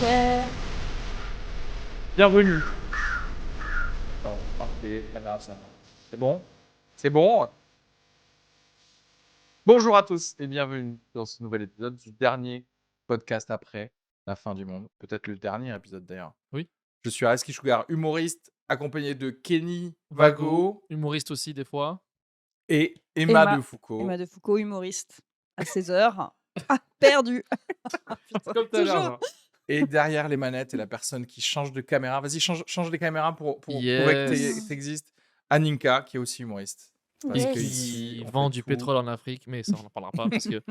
Ouais. Bienvenue. Attends, parfait, voilà, ça. C'est bon? C'est bon? Bonjour à tous et bienvenue dans ce nouvel épisode du dernier podcast après la fin du monde. Peut-être le dernier épisode d'ailleurs. Oui. Je suis Areski Sugar, humoriste, accompagné de Kenny Vago, Vago humoriste aussi des fois. et Emma de Foucault. Emma de Foucault, humoriste. À 16h. Ah, perdu. Putain, Comme tout à l'heure. toujours. genre. Et derrière les manettes est la personne qui change de caméra. Vas-y, change les caméras pour prouver que Yes. t'existes. Aninka, qui est aussi humoriste. Parce Yes. que Qui ici, on vend fait du tout. pétrole en Afrique, mais ça on n'en parlera pas parce que.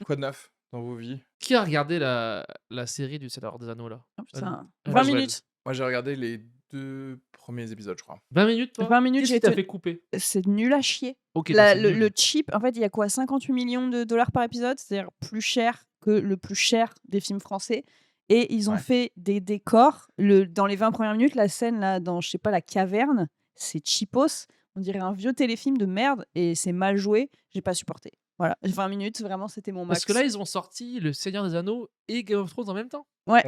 Quoi de neuf dans vos vies? Qui a regardé la série du Seigneur des Anneaux là? Oh, putain. Moi, 20 je minutes. Moi, j'ai regardé les 2 premiers épisodes, je crois. 20 minutes toi 20 minutes, Qu'est-ce j'ai qui t'a été- fait couper? C'est nul à chier. Ok, La- donc le, c'est le nul. cheap, en fait, il y a quoi 58 millions de dollars par épisode, c'est-à-dire plus cher que le plus cher des films français. Et ils ont Ouais. fait des décors. Dans les 20 premières minutes, la scène là, dans, je sais pas, la caverne, c'est cheapos. On dirait un vieux téléfilm de merde et c'est mal joué. J'ai pas supporté. Voilà, 20 minutes, vraiment, c'était mon max. Parce que là ils ont sorti le Seigneur des Anneaux et Game of Thrones en même temps. Ouais.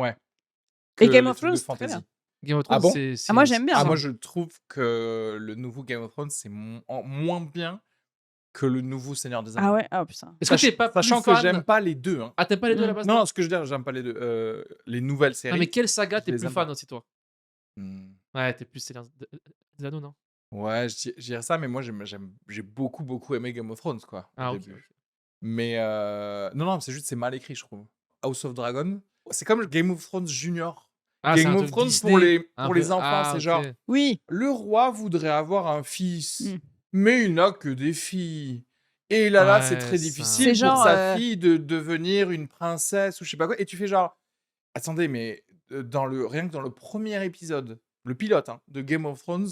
Et Que Game les of trucs de Thrones, c'est très fantasy. bien. Game of Ah Thrones bon c'est. moi, j'aime bien. Ah, ça. moi, je trouve que le nouveau Game of Thrones, c'est moins bien que le nouveau Seigneur des Anneaux. Ah ouais, ah putain. Est-ce que t'es pas plus Sachant que fan? j'aime pas les deux. Hein. Ah t'aimes pas les deux à la base? Non, ce que je veux dire, j'aime pas les deux. Les nouvelles séries. Non mais quelle saga je t'es les plus aime fan pas. aussi toi? Hmm. Ouais t'es plus Seigneur des Anneaux non? Ouais, je dirais ça, mais moi, j'ai beaucoup aimé Game of Thrones, quoi, Ah au ok. début. Mais non, c'est mal écrit, je trouve. House of Dragon, c'est comme Game of Thrones Junior. Ah, c'est Game un of truc Thrones Disney, un pour les peu. enfants, Ah, c'est ok. genre Oui. le roi voudrait avoir un fils, Mm. mais il n'a que des filles. Et là, c'est Ouais, très ça- difficile C'est pour genre, sa fille de devenir une princesse ou je sais pas quoi. Et tu fais genre, attendez, mais rien que dans le premier épisode, le pilote hein, de Game of Thrones,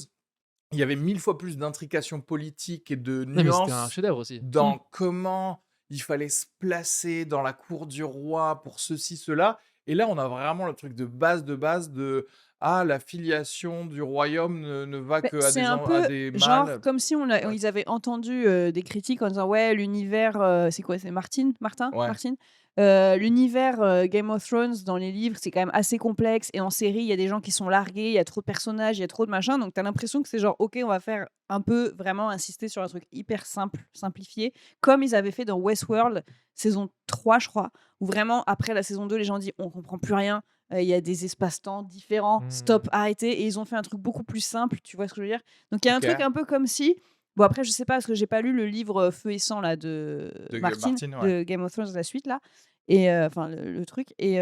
il y avait 1000 fois plus d'intrications politiques et de Non, mais c'était un nuances chef-d'œuvre aussi. dans comment il fallait se placer dans la cour du roi pour ceci, cela. Et là, on a vraiment le truc de base de la filiation du royaume ne va Mais que à c'est des, un à peu des genre mâles. comme si Ouais. ils avaient entendu des critiques en disant ouais l'univers c'est quoi, c'est Martin Ouais. l'univers Game of Thrones dans les livres c'est quand même assez complexe et en série il y a des gens qui sont largués, il y a trop de personnages, il y a trop de machins, donc t'as l'impression que c'est genre ok on va faire un peu vraiment insister sur un truc hyper simplifié comme ils avaient fait dans Westworld saison 3 je crois, où vraiment après la saison 2 les gens disent on comprend plus rien. Il y a des espaces-temps différents, stop, arrêtez, et ils ont fait un truc beaucoup plus simple, tu vois ce que je veux dire? Donc il y a un Ok. truc un peu comme si, bon après je sais pas parce que j'ai pas lu le livre Feu et sang là de Martin, ouais. de Game of Thrones la suite là, et enfin le truc, et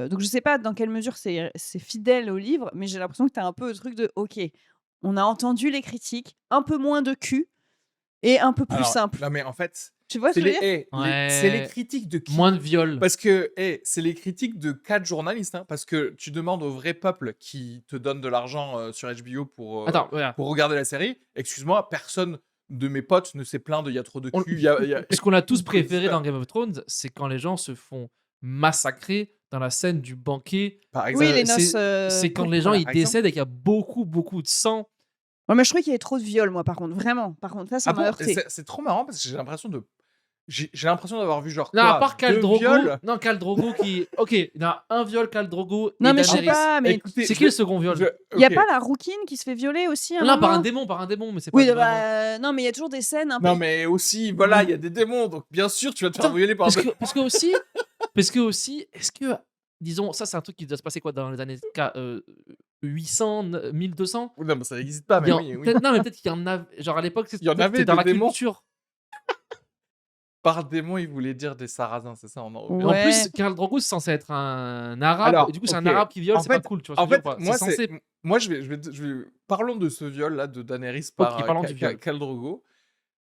donc je sais pas dans quelle mesure c'est fidèle au livre, mais j'ai l'impression que tu as un peu le truc de ok, on a entendu les critiques, un peu moins de cul et un peu plus Alors, simple. non, mais en fait, Tu vois ce c'est que je veux dire? c'est les Ouais. critiques de qui? Moins de viol. Parce que c'est les critiques de 4 journalistes. Hein, parce que tu demandes au vrai peuple qui te donne de l'argent sur HBO pour Attends, voilà. regarder la série. Excuse-moi, personne de mes potes ne s'est plaint de il y a trop de On- cul. Ce qu'on a tous préféré dans Game of Thrones, c'est quand les gens se font massacrer dans la scène du banquet. Par exemple, Oui, les c'est- noces. C'est quand pour- les gens voilà, ils par exemple. décèdent et qu'il y a beaucoup de sang. Ouais, mais je trouvais qu'il y avait trop de viol, moi, par contre. Vraiment. Par contre, ça Ah m'a bon, heurté. c'est trop marrant parce que j'ai l'impression d'avoir vu genre Non, quoi, à part Khal 2 Drogo. viols. Non, Khal Drogo qui. Ok, il y a un viol, Khal Drogo Non, et mais je sais Daenerys. pas, mais Écoutez, C'est je qui le vais- second viol? il y a ok. pas la rouquine qui se fait violer aussi à un Non, par un moment démon, mais c'est Oui, pas vraiment- non, mais il y a toujours des scènes un peu. Non, mais aussi, voilà, il y a des démons, donc bien sûr, tu vas te faire Attends, violer par un démon. parce que aussi, est-ce que, disons, ça c'est un truc qui doit se passer quoi dans les années 800, 1200? Non, mais ça n'existe pas, mais Il y en- oui. peut-être- Non, mais peut-être qu'il y en a. Genre à l'époque, Il y en peut-être avait c'était dans des la démons. culture. Par démon, il voulait dire des sarrasins, c'est ça, on en revient. En Ouais. plus, Khal Drogo c'est censé être un arabe. Alors, Et du coup, c'est un ok. arabe qui viole, En c'est pas fait- cool, tu vois ce En que je veux fait, dire ou pas? moi, C'est censé. moi, je vais... Parlons de ce viol-là de Daenerys par Ok, parlons du viol. Khal Drogo.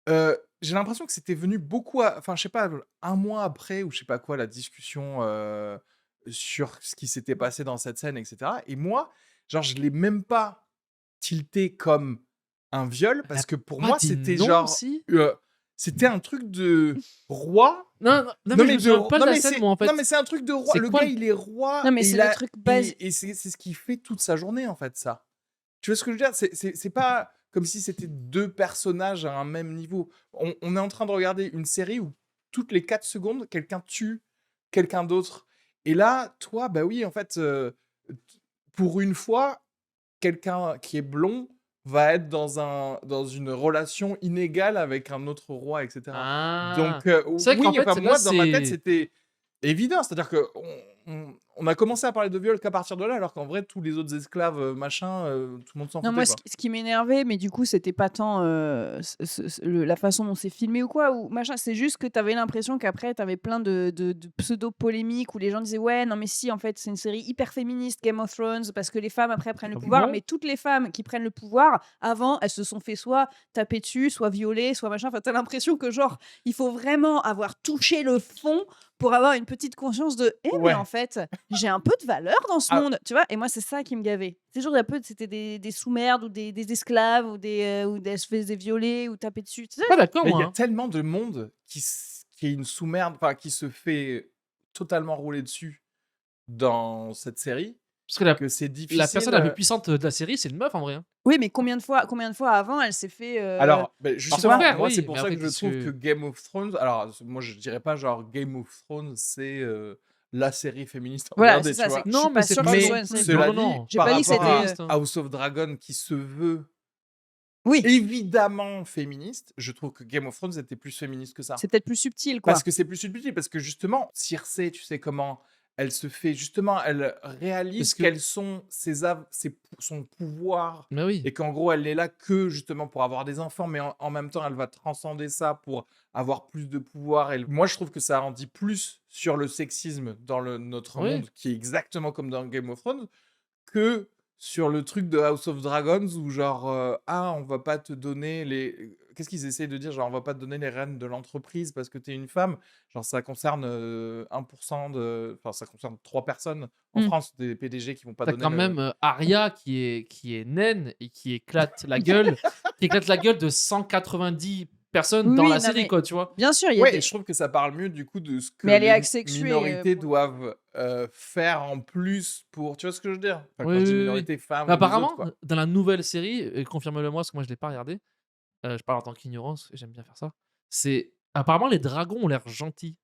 J'ai l'impression que c'était venu beaucoup... Enfin, je sais pas, un mois après, ou je sais pas quoi, la discussion sur ce qui s'était passé dans cette scène, etc. Et moi, genre, je l'ai même pas tilté comme un viol, parce que pour Pas moi, dit c'était non, genre... si. C'était un truc de roi. Non, mais je me souviens pas de la scène, c'est... moi, en fait. Non, mais c'est un truc de roi. C'est Le quoi gars, le- il est roi. Non, mais et c'est il le a- truc basique. Et c'est ce qui fait toute sa journée, en fait, ça. Tu vois ce que je veux dire? C'est pas comme si c'était 2 personnages à un même niveau. On est en train de regarder une série où toutes les 4 secondes, quelqu'un tue quelqu'un d'autre. Et là, toi, bah oui, en fait, pour une fois, quelqu'un qui est blond va être dans une relation inégale avec un autre roi, et cetera. Ah! Donc, C'est vrai qu'en oui, enfin, fait, là, moi, dans ma tête, c'est c'était évident. C'est-à-dire qu'on a commencé à parler de viol qu'à partir de là, alors qu'en vrai, tous les autres esclaves, machin, tout le monde s'en Non, foutait, moi, quoi. ce qui m'énervait, mais du coup, c'était pas tant la façon dont c'est filmé ou quoi, ou machin, c'est juste que tu avais l'impression qu'après, tu avais plein de pseudo-polémiques où les gens disaient ouais, non, mais si, en fait, c'est une série hyper féministe, Game of Thrones, parce que les femmes, après, prennent le Ah pouvoir, bon? mais toutes les femmes qui prennent le pouvoir, avant, elles se sont fait soit taper dessus, soit violer, soit machin. Enfin, t'as l'impression que, genre, il faut vraiment avoir touché le fond pour avoir une petite conscience de mais en Ouais. fait, j'ai un peu de valeur dans ce Ah, monde, tu vois? Et moi, c'est ça qui me gavait. C'est toujours un peu, c'était des sous-merdes ou des esclaves ou elles se faisaient violer ou taper dessus. Tu sais? Pas d'accord, mais il y moi, a hein. tellement de monde qui est une sous-merde, enfin, qui se fait totalement rouler dessus dans cette série, Parce que la que c'est la difficile, personne la plus puissante de la série, c'est une meuf, en vrai, hein. Oui, mais combien de fois avant elle s'est fait, Alors, beh, Par tu son vois? justement, frère, moi, c'est oui, pour mais ça après que je qu'est-ce trouve que que Game of Thrones, alors, moi, je dirais pas genre Game of Thrones, c'est, la série féministe à Voilà, c'est regarder, tu ça, c'est vois? que je suis non, mais pas c'est sûre que pas ce non soit Mais une série plus non, cela non, féministe. dit, non, J'ai par pas c'est dit que pas rapport à c'était, féministe, hein. House of Dragon qui se veut oui, évidemment féministe, je trouve que Game of Thrones était plus féministe que ça. c'est peut-être plus subtil, Parce quoi. que c'est plus subtil, parce que justement, Cersei, tu sais comment elle se fait justement, elle réalise Parce que quels sont son pouvoir mais oui, et qu'en gros, elle est là que justement pour avoir des enfants, mais en même temps, elle va transcender ça pour avoir plus de pouvoir. Et moi, je trouve que ça en dit plus sur le sexisme dans notre oui. monde, qui est exactement comme dans Game of Thrones, que sur le truc de House of Dragons où genre, «Ah, on va pas te donner les» qu'est-ce qu'ils essayent de dire? Genre: «On va pas te donner les rênes de l'entreprise parce que tu es une femme». Genre ça concerne, 1 enfin ça concerne 3 personnes en Mmh. France, des PDG qui vont pas Tu donner quand le même, Arya qui est naine et qui éclate la gueule de 190 personnes Oui, dans oui, la non, série, mais quoi, tu vois? bien sûr, il y a ouais, et des je trouve que ça parle mieux du coup de ce que mais elle est les asexuée, minorités pour le coup. doivent, faire en plus pour tu vois ce que je veux dire? Enfin, Oui, quand je dis oui, oui, oui. minorité, femmes Mais ou les autres, apparemment, quoi. dans la nouvelle série, et confirme-le-moi parce que moi je l'ai pas regardé, je parle en tant qu'ignorance, j'aime bien faire ça. C'est apparemment les dragons ont l'air gentils.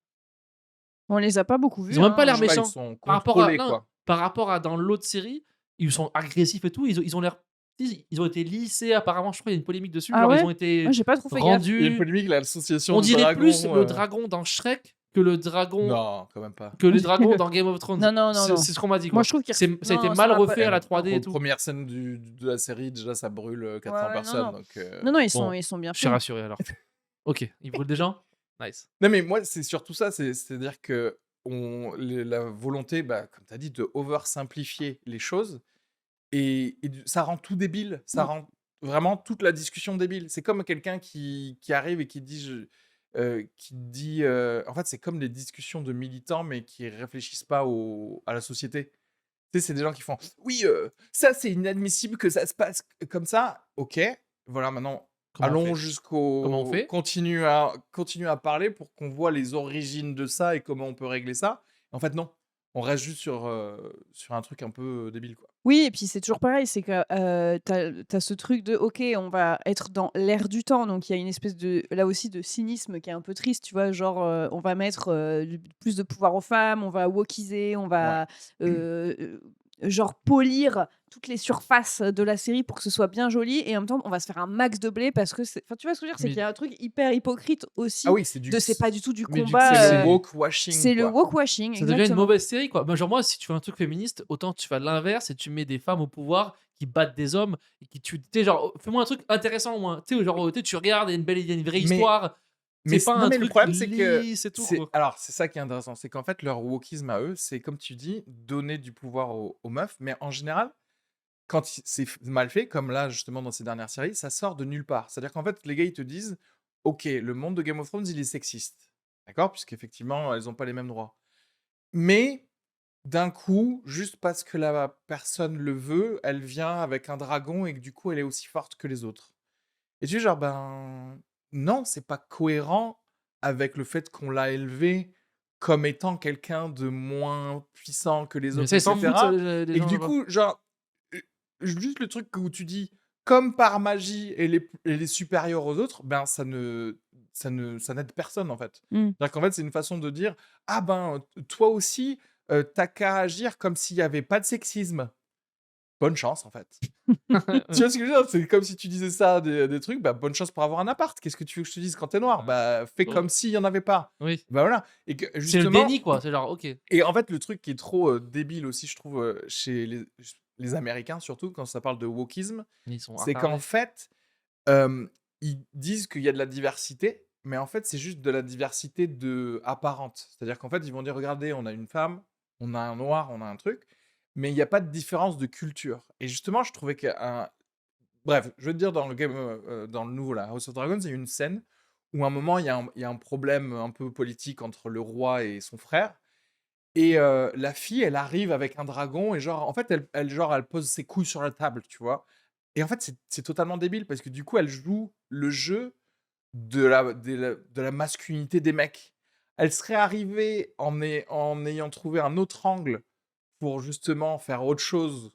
On les a pas beaucoup Ils vus, ont même pas Je l'air sais pas, ils hein. méchants. sont Par rapport à contrôlés, non, quoi. par rapport à dans l'autre série, ils sont agressifs et tout, ils ont l'air ils ont été lissés apparemment, je crois il y a une polémique dessus, Ah genre ils ouais? ont Moi, été j'ai pas trop fait gaffe. Il y a une rendus polémique, l'association on de dirait plus dragons, le dragon dans Shrek non, quand même pas. que les dragons dans Game of Thrones. Non, non, non, C'est non. c'est ce qu'on m'a dit, Moi, quoi. je trouve qu'ils Ça a été non, ça mal m'a pas refait à la 3D et tout. Première scène de la série, déjà, ça brûle, ouais, 400 ouais, non, personnes, non. donc Non, non, Bon, ils sont bien je suis faits. rassuré alors. OK, ils brûlent des gens? Nice. non, mais moi, c'est surtout ça, c'est-à-dire que la volonté, bah, comme tu as dit, de oversimplifier les choses ça rend tout débile. Ça Mmh. rend vraiment toute la discussion débile. C'est comme quelqu'un qui arrive et qui dit, en fait, c'est comme les discussions de militants, mais qui réfléchissent pas à la société. Tu sais, c'est des gens qui font: «Oui, ça, c'est inadmissible que ça se passe comme ça». OK, voilà, maintenant, Comment on allons fait? Comment on jusqu'au fait? continue à parler pour qu'on voit les origines de ça et comment on peut régler ça. En fait, non, on reste juste sur un truc un peu, débile, quoi. Oui, et puis c'est toujours pareil, c'est que, tu as ce truc de OK, on va être dans l'air du temps, donc il y a une espèce de là aussi de cynisme qui est un peu triste, tu vois? Genre, on va mettre, du plus de pouvoir aux femmes, on va wokiser, on Ouais. va, genre polir toutes les surfaces de la série pour que ce soit bien joli et en même temps, on va se faire un max de blé parce que c'est enfin, tu vois ce que je veux dire? C'est qu'il y Mais a un truc hyper hypocrite Ah aussi oui, de c'est pas du tout du mais du coup, c'est le combat, c'est woke washing, c'est le quoi. woke washing, ça devient une exactement. mauvaise série, quoi. Bah, genre moi, si tu fais un truc féministe, autant tu fais l'inverse et tu mets des femmes au pouvoir qui battent des hommes et qui tuent tu sais genre, fais-moi un truc intéressant au moins. Tu sais genre, tu sais, tu regardes, il y a une vraie Mais histoire. C'est pas non, un mais le truc problème, c'est que lisse et tout, quoi. c'est ça qui est intéressant, c'est qu'en fait, leur wokisme à eux, c'est comme tu dis, donner du pouvoir aux meufs, mais en général, quand c'est mal fait, comme là, justement, dans ces dernières séries, ça sort de nulle part. C'est-à-dire qu'en fait, les gars, ils te disent: «OK, le monde de Game of Thrones, il est sexiste». D'accord? Puisqu'effectivement, elles ont pas les mêmes droits. Mais d'un coup, juste parce que la personne le veut, elle vient avec un dragon et que du coup, elle est aussi forte que les autres. Et tu es genre, ben non, c'est pas cohérent avec le fait qu'on l'a élevé comme étant quelqu'un de moins puissant que les Mais autres, ça, ils s'en foutent ça etc. les Et que gens du là-bas. coup, genre, juste le truc où tu dis, comme par magie, elle est supérieure aux autres, ben ça n'aide personne en fait. Mmh. C'est-à-dire qu'en fait, c'est une façon de dire, ah ben, toi aussi, t'as qu'à agir comme s'il y avait pas de sexisme. Bonne chance, en fait. Tu Ouais. vois ce que je veux dire? C'est comme si tu disais ça des trucs, bah, bonne chance pour avoir un appart. Qu'est-ce que tu veux que je te dise quand t'es noir? Ouais. Bah, fais Oh, comme s'il y en avait pas. oui. Bah, voilà et que C'est le justement déni, quoi. C'est genre, ok. et en fait, le truc qui est trop, débile aussi, je trouve, chez les Américains, surtout quand ça parle de wokisme, Ils sont c'est qu'en attardés. fait, ils disent qu'il y a de la diversité, mais en fait, c'est juste de la diversité apparente. C'est-à-dire qu'en fait, ils vont dire: «Regardez, on a une femme, on a un noir, on a un truc», mais il y a pas de différence de culture et justement, je trouvais qu'un bref, je veux te dire dans le nouveau là, House of Dragons, il y a une scène où à un moment, il y a un problème un peu politique entre le roi et son frère et la fille, elle arrive avec un dragon et genre, en fait, elle pose ses couilles sur la table, tu vois? Et en fait, c'est totalement débile parce que du coup, elle joue le jeu de la masculinité des mecs. Elle serait arrivée en ayant trouvé un autre angle pour justement faire autre chose,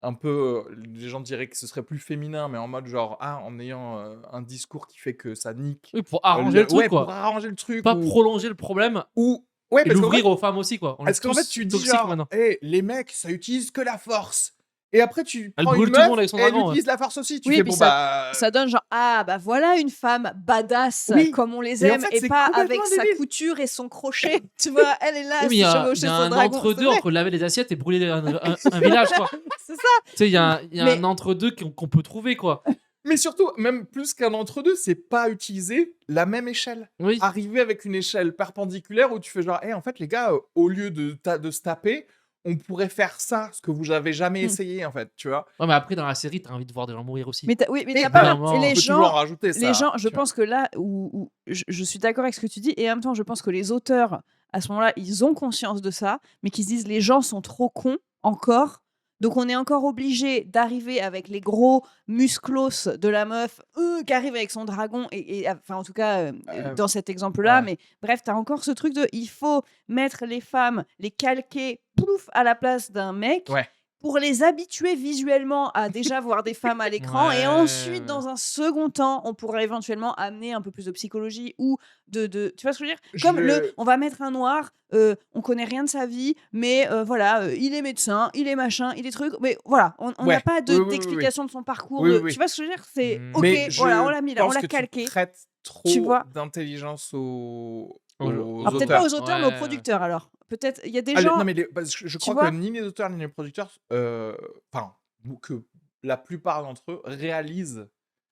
un peu, les gens diraient que ce serait plus féminin, mais en mode genre, en ayant, un discours qui fait que ça nique, Oui, pour arranger le le truc, ouais, pour quoi. arranger le truc Pas prolonger le problème ou ouais, et parce qu'en fait l'ouvrir aux femmes aussi, quoi. On parce est qu'en fait, tous tu dis toxiques genre: maintenant. «Hey, les mecs, ça utilise que la force» et après tu Elle prends une brûle tout le monde meuf avec son et elle dragon, ouais. utilise la force aussi. Tu Oui, fais: puis «Bon, ça bah» ça donne genre: «Ah bah voilà une femme badass oui comme on les et en aime fait, et c'est pas complètement avec sa débile. couture et son crochet». Tu vois? Elle est là Oui, à mais se il y chevaucher a son un dragon. C'est entre-deux vrai, entre laver les assiettes et brûler un village, quoi. c'est ça. Tu sais, il y a un Mais entre-deux qu'on peut trouver, quoi. Mais surtout, même plus qu'un entre-deux, c'est pas utiliser la même échelle. Oui. Arriver avec une échelle perpendiculaire où tu fais genre: «Eh, en fait, les gars, au lieu de se taper, on pourrait faire ça, ce que vous avez jamais mmh. essayé, en fait», tu vois? Ouais, mais après, dans la série, t'as envie de voir des gens mourir aussi. Mais tu oui, mais Et tu Au bout pas d'un bah, et tu moment, peux toujours en rajouter les ça, gens, je tu vois? pense que là où je suis d'accord avec ce que tu dis et en même temps, je pense que les auteurs, à ce moment-là, ils ont conscience de ça, mais qu'ils se disent: «Les gens sont trop cons encore, donc on est encore obligé d'arriver avec les gros musclos de la meuf, qui arrive avec son dragon» et enfin, en tout cas, Heu, dans cet exemple-là, ouais. mais bref, tu as encore ce truc de il faut mettre les femmes, les calquer, plouf, à la place d'un mec Ouais. pour les habituer visuellement à déjà voir des femmes à l'écran et ouais, ensuite, ouais. dans un second temps, on pourrait éventuellement amener un peu plus de psychologie ou tu vois ce que je veux dire? Comme Je on va mettre un noir, on connaît rien de sa vie, mais voilà, il est médecin, il est machin, il est truc, mais voilà, on n'a ouais. pas Oui, oui, oui, oui. d'explication de son parcours, Oui, oui, tu oui. vois ce que je veux dire? C'est OK, Mais Mmh. voilà, on je l'a mis là, on pense l'a que tu calqué, prêtes tu trop vois? d'intelligence aux Aux aux Alors peut-être pas auteurs. aux auteurs. auteurs, mais aux Ouais, ouais. producteurs alors. Peut-être il y a des Non, gens, mais parce que je tu crois que vois? ni les auteurs ni les producteurs, enfin, ou que la plupart d'entre eux réalisent,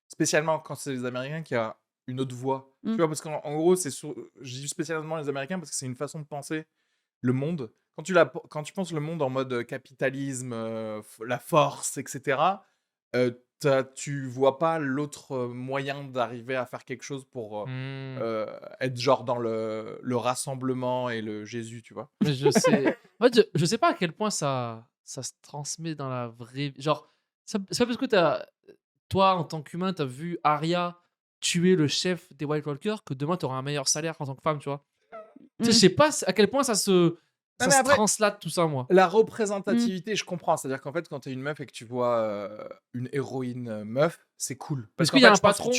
spécialement quand c'est les Américains, qu'il y a une autre voie. Tu Mmh, vois? Parce qu'en gros, je dis spécialement les Américains parce que c'est une façon de penser le monde. Quand tu penses le monde en mode, capitalisme, la force et cetera, tu vois pas l'autre, moyen d'arriver à faire quelque chose pour, Mmh. être genre dans le rassemblement et le Jésus, tu vois? Mais je sais en fait, je sais pas à quel point ça se transmet dans la vraie vie. Genre, c'est pas parce que toi, en tant qu'humain, tu as vu Arya tuer le chef des White Walkers que demain, tu auras un meilleur salaire en tant que femme, tu vois? Tu sais, je mmh, sais pas à quel point Non, ça mais se après translate tout ça, moi. la mmh. représentativité, je comprends. C'est-à-dire qu'en fait, quand tu es une meuf et que tu vois, une héroïne, meuf, c'est cool. Mais Parce est-ce qu'en qu'il y a fait, un je pense que patron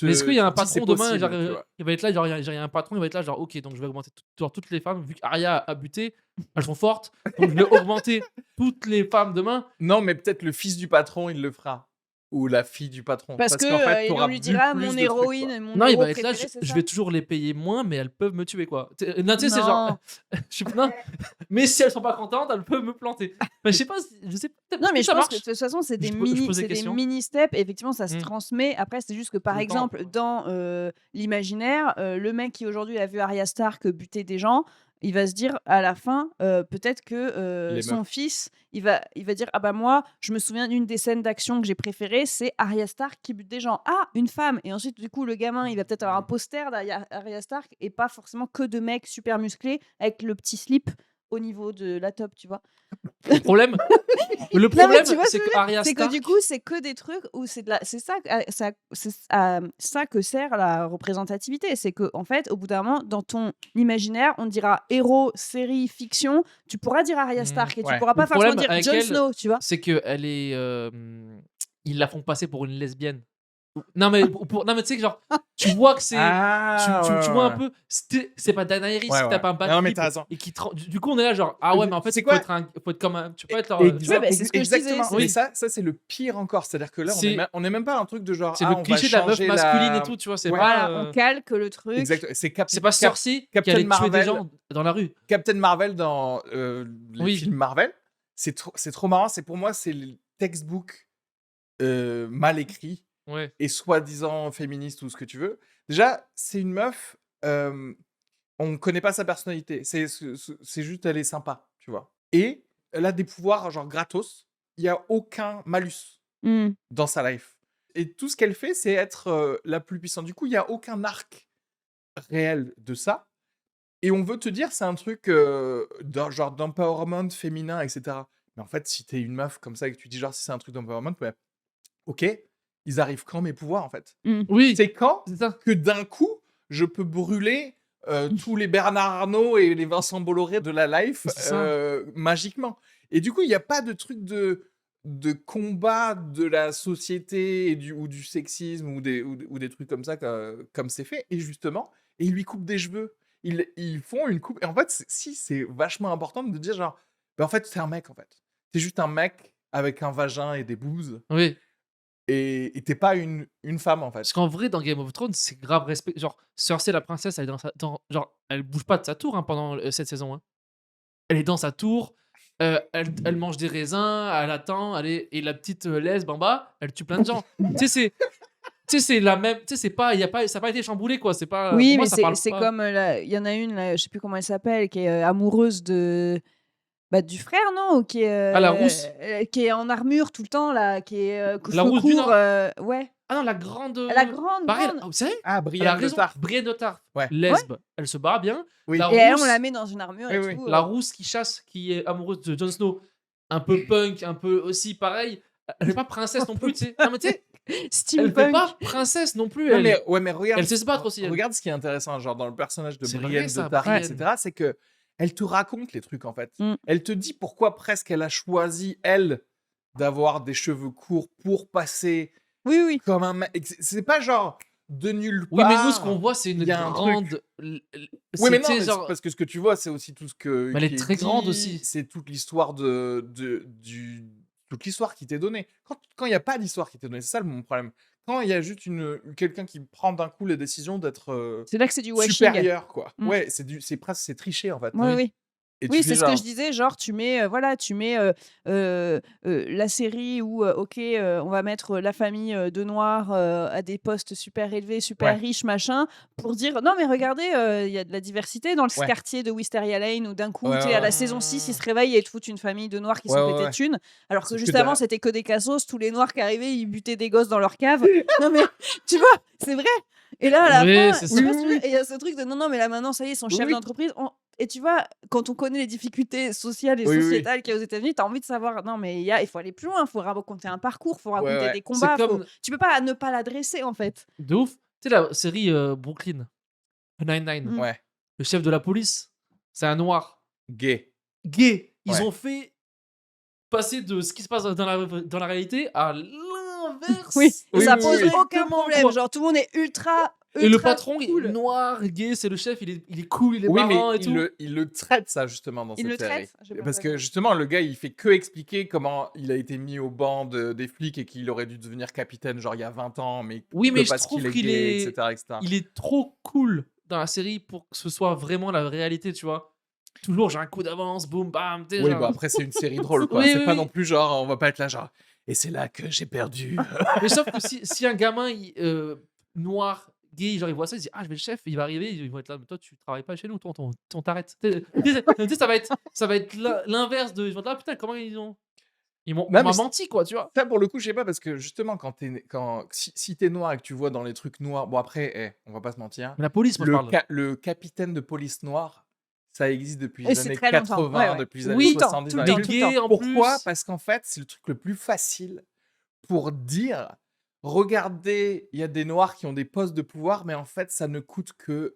mais est-ce qu'il y a tu un te dis: «C'est patron demain, genre, possible», tu vois? il va être là, genre, il y a un patron, il va être là, genre: «OK, donc je vais augmenter genre toutes les femmes, vu qu'Arya a buté, elles sont fortes, donc je vais augmenter toutes les femmes demain». Non, mais peut-être le fils du patron, il le fera. Ou la fille du patron. Parce Parce que, qu'en fait, tu on auras lui vu dira: «Mon plus de trucs, quoi. héroïne, mon Non, il héros va être là, préféré», c'est je ça? vais toujours les payer moins, mais elles peuvent me tuer, quoi. Non, tu sais, c'est genre, Non. je suis non, mais si elles sont pas contentes, elles peuvent me planter. Enfin, je sais pas, je sais peut-être Non, mais peut-être je ça pense que de marche. toute façon, Je pose des c'est des questions. mini steps et effectivement, ça se Mmh. transmet. Après, c'est juste que, par Le temps, exemple, après, ouais. dans, l'imaginaire, le mec qui aujourd'hui a vu Arya Stark buter des gens, il va se dire à la fin, peut-être que, Les son meufs. fils, il va dire: «Ah bah moi, je me souviens d'une des scènes d'action que j'ai préférées, c'est Arya Stark qui bute des gens. Ah, une femme!» Et ensuite, du coup, le gamin, il va peut-être avoir un Mmh. poster d'Arya Stark et pas forcément que de mecs super musclés avec le petit slip au niveau de la top, tu vois? Le problème le Non, mais problème, tu vois ce c'est que je que veux dire? Arya C'est que du coup, Stark c'est que des trucs où c'est ça c'est ça que sert la représentativité. C'est que en fait, au bout d'un moment, dans ton imaginaire, on dira héros, série, fiction, tu pourras dire Arya mmh, Stark et tu Ouais. pourras le pas forcément problème dire avec Jon elle, Snow, tu vois? c'est qu'elle est, ils la font passer pour une lesbienne. Non, mais non, mais tu sais que genre, tu vois que c'est. Ah, Tu vois un peu. C'est pas Daenerys Ouais, qui tape ouais. un Non, mais backflip t'as raison. et qui. Du coup, on est là, genre, ah ouais, mais en fait, C'est faut quoi être comme un. Tu peux être leur. Ouais, bah, c'est ce que je disais, Exactement. c'est- Mais Oui. ça c'est le pire encore. C'est-à-dire que là, C'est on est même pas un truc de genre, c'est le on va cliché de la meuf changer masculine et la. tout, tu vois. C'est Ouais. pas. Voilà, on calque le truc. Exact. C'est C'est pas Cersei qui Captain allait tuer des Marvel. gens dans la rue. Captain Marvel dans les Oui. films Marvel. C'est trop marrant. Pour moi, c'est le textbook mal écrit Ouais. et soi-disant féministe ou ce que tu veux. Déjà, c'est une meuf, on connaît pas sa personnalité. C'est juste, elle est sympa, tu vois. Et elle a des pouvoirs genre gratos. Il y a aucun malus Mmh. dans sa life. Et tout ce qu'elle fait, c'est être la plus puissante. Du coup, il y a aucun arc réel de ça. Et on veut te dire, c'est un truc genre d'empowerment féminin, etc. Mais en fait, si t'es une meuf comme ça et que tu dis genre si c'est un truc d'empowerment, ouais, ok, ils arrivent quand mes pouvoirs en fait? Mmh. Oui. C'est quand C'est ça. que d'un coup, je peux brûler tous les Bernard Arnault et les Vincent Bolloré de la life C'est ça. magiquement. Et du coup, il n'y a pas de truc de combat de la société ou du sexisme ou des trucs comme ça comme c'est fait. Et justement, et ils lui coupent des cheveux. Ils font une coupe. Et en fait, si c'est vachement important de dire genre, bah, en fait, c'est un mec en fait. C'est juste un mec avec un vagin et des bouses. Oui. Et t'es pas une femme en fait. Parce qu'en vrai, dans Game of Thrones, c'est grave respect. Genre, Cersei, la princesse, elle est genre, elle bouge pas de sa tour hein, pendant cette saison. Hein. Elle est dans sa tour, elle mange des raisins, elle attend, et la petite lesbe en bas, elle tue plein de gens. C'est la même. Tu sais, c'est pas, ça a pas été chamboulé, quoi. C'est pas. Oui, Pour moi, mais ça parle c'est pas. comme il y en a une, là, je sais plus comment elle s'appelle, qui est amoureuse du frère, non? Ou Ah, la rousse. qui est en armure tout le temps, là, qui est La cheveux rousse du courts, Nord. ouais. Ah non, la grande. La grande, Pareil, grande. vous savez, Ah, elle a Brienne de raison. Tarth. Brienne de Tarth. Ouais. Lesbe, elle se barre bien. Oui. La Et elle, on rousse, la met dans une armure Oui, et oui. tout. la rousse qui chasse, qui est amoureuse de Jon Snow, un peu punk, un peu aussi pareil. Elle fait pas princesse non plus, tu sais. Non, mais tu sais, elle fait Steampunk. pas princesse non plus. Non, Elle, mais regarde. elle sait se battre aussi. Elle. Regarde ce qui est intéressant, genre dans le personnage de C'est vrai, Brienne de ça, Tarth, Brienne. etc. C'est que elle te raconte les trucs en fait. Mm. Elle te dit pourquoi presque elle a choisi elle d'avoir des cheveux courts pour passer Oui, oui. comme un mec. C'est pas genre de nulle part. Oui, mais nous, ce qu'on voit, c'est une il y a un grande. Oui, mais non, C'était mais genre. parce que ce que tu vois, c'est aussi tout ce que. Mais elle qui est très grande dit, aussi. C'est toute l'histoire toute l'histoire qui t'est donnée. Quand il n'y a pas d'histoire qui t'est donnée, c'est ça mon problème. Quand il y a juste quelqu'un qui prend d'un coup les décisions d'être C'est là que c'est du washing. supérieur, quoi. Mm. Ouais, c'est presque c'est tricher en fait. Oui, oui. Et Oui, tu fais c'est ce que genre, je disais, genre tu mets, la série où, OK, on va mettre la famille, de noirs, à des postes super élevés, super Ouais. riches, machin, pour dire: «Non mais regardez, il y a de la diversité dans le Ouais. quartier de Wisteria Lane» où d'un coup, Ouais, tu sais, ouais, à la ouais. saison 6, ils se réveillent et ils te foutent une famille de noirs qui Ouais, sont ouais, pétés ouais. de thunes. Alors que Sauf que juste avant, derrière- c'était que des cassos, tous les noirs qui arrivaient, ils butaient des gosses dans leur cave. Non mais tu vois? C'est vrai. Et là, à la Oui, fin, c'est je ça. sais pas si tu veux, et il y a ce truc de: «Non, mais là maintenant, ça y est, ils sont Oui, chefs oui. d'entreprise». Et tu vois, quand on connaît les difficultés sociales et Oui, oui, oui. sociétales qu'il y a aux États-Unis, tu as envie de savoir, non, mais il faut aller plus loin, il faut raconter un parcours, il faut raconter ouais. des combats. C'est comme. Tu peux pas ne pas l'adresser, en fait. De ouf. Tu sais, la série Brooklyn Nine-Nine, Mm. Ouais. le chef de la police, c'est un noir. Gay. Gay. Ils Ouais. ont fait passer de ce qui se passe dans la réalité à l'inverse. Oui, et Oui, ça oui, pose oui. aucun Exactement, problème. quoi. Genre, tout le monde est ultra Et le patron, cool. il est noir, gay, c'est le chef, il est cool, il est Oui, mais marrant et tout. il le traite ça justement dans Il le cette série. traite? J'ai pas Parce que compris. justement, le gars, il fait que expliquer comment il a été mis au banc des flics et qu'il aurait dû devenir capitaine genre il y a 20 ans, mais Oui, que mais je parce trouve qu'il est qu'il gay, est, etc. il est trop cool dans la série pour que ce soit vraiment la réalité, tu vois. Toujours, j'ai un coup d'avance, boum, bam, tu sais, Oui, genre. bah après, c'est une série drôle, quoi. Oui, C'est oui, pas oui. non plus genre, on va pas être là, genre, et c'est là que j'ai perdu. Mais sauf que si un gamin noir, gay, genre il voit ça, il se dit ah je vais le chef, il va arriver, ils vont être là, mais toi tu travailles pas chez nous, toi on t'arrête. Tu sais, ça va être l'inverse de ils vont être là, putain comment on Non, m'a mais menti quoi, tu vois. ça, pour le coup, je sais pas, parce que justement, si t'es noir et que tu vois dans les trucs noirs, bon après, on va pas se mentir, Mais la police, moi je parle. le capitaine de police noir, ça existe depuis Et les c'est années très longtemps. 80, Ouais, ouais. depuis les Oui, années tout le temps, 70. tout le dans temps, les Mais trucs. gay en Pourquoi? plus. Parce qu'en fait, c'est le truc le plus facile pour dire, regardez, il y a des noirs qui ont des postes de pouvoir, mais en fait, ça ne coûte que